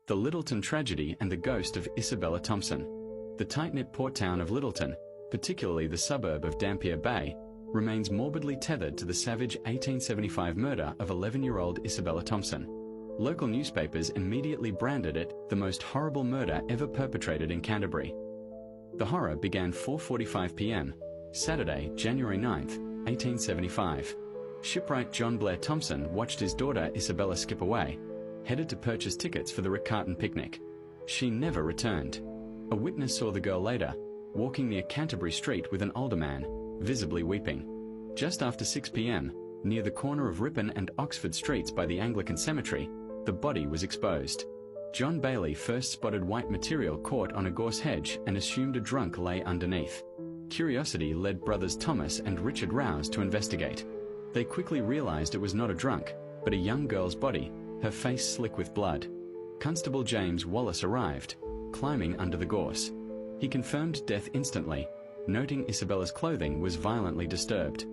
The Littleton Tragedy and the Ghost of Isabella Thompson. The tight-knit port town of Littleton, particularly the suburb of Dampier Bay, remains morbidly tethered to the savage 1875 murder of 11-year-old Isabella Thompson. Local newspapers immediately branded it the most horrible murder ever perpetrated in Canterbury. The horror began 4:45 p.m., Saturday, January 9th, 1875. Shipwright John Blair Thompson watched his daughter Isabella skip away, headed to purchase tickets for the Riccarton picnic. She never returned. A witness saw the girl later, walking near Canterbury Street with an older man, visibly weeping. Just after 6 p.m., near the corner of Ripon and Oxford Streets by the Anglican Cemetery, the body was exposed. John Bailey first spotted white material caught on a gorse hedge and assumed a drunk lay underneath. Curiosity led brothers Thomas and Richard Rouse to investigate. They quickly realized it was not a drunk, but a young girl's body, her face slick with blood. Constable James Wallace arrived, climbing under the gorse. He confirmed death instantly, noting Isabella's clothing was violently disturbed.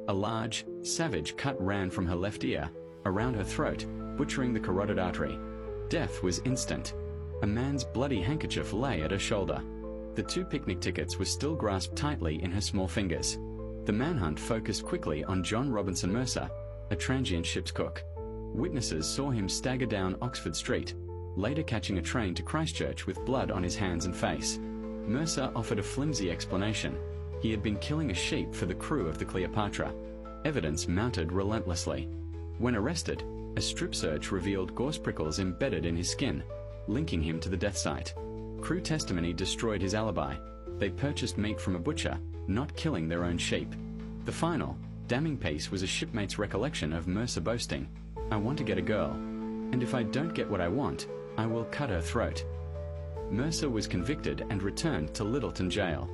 A large, savage cut ran from her left ear, around her throat, butchering the carotid artery. Death was instant. A man's bloody handkerchief lay at her shoulder. The 2 picnic tickets were still grasped tightly in her small fingers. The manhunt focused quickly on John Robinson Mercer, a transient ship's cook. Witnesses saw him stagger down Oxford Street, later catching a train to Christchurch with blood on his hands and face. Mercer offered a flimsy explanation. He had been killing a sheep for the crew of the Cleopatra. Evidence mounted relentlessly. When arrested, a strip search revealed gorse prickles embedded in his skin, linking him to the death site. Crew testimony destroyed his alibi. They purchased meat from a butcher, not killing their own sheep. The final, damning piece was a shipmate's recollection of Mercer boasting, "I want to get a girl, and if I don't get what I want, I will cut her throat." Mercer was convicted and returned to Littleton jail.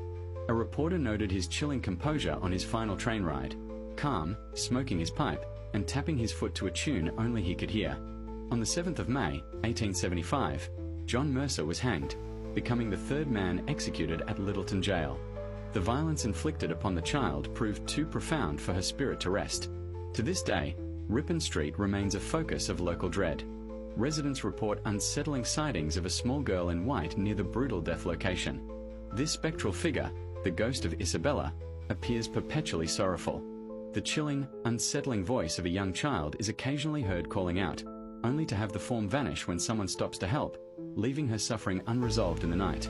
A reporter noted his chilling composure on his final train ride, calm, smoking his pipe, and tapping his foot to a tune only he could hear. On the 7th of May, 1875, John Mercer was hanged, becoming the 3rd man executed at Littleton jail. The violence inflicted upon the child proved too profound for her spirit to rest. To this day, Ripon Street remains a focus of local dread. Residents report unsettling sightings of a small girl in white near the brutal death location. This spectral figure, the ghost of Isabella, appears perpetually sorrowful. The chilling, unsettling voice of a young child is occasionally heard calling out, only to have the form vanish when someone stops to help, leaving her suffering unresolved in the night.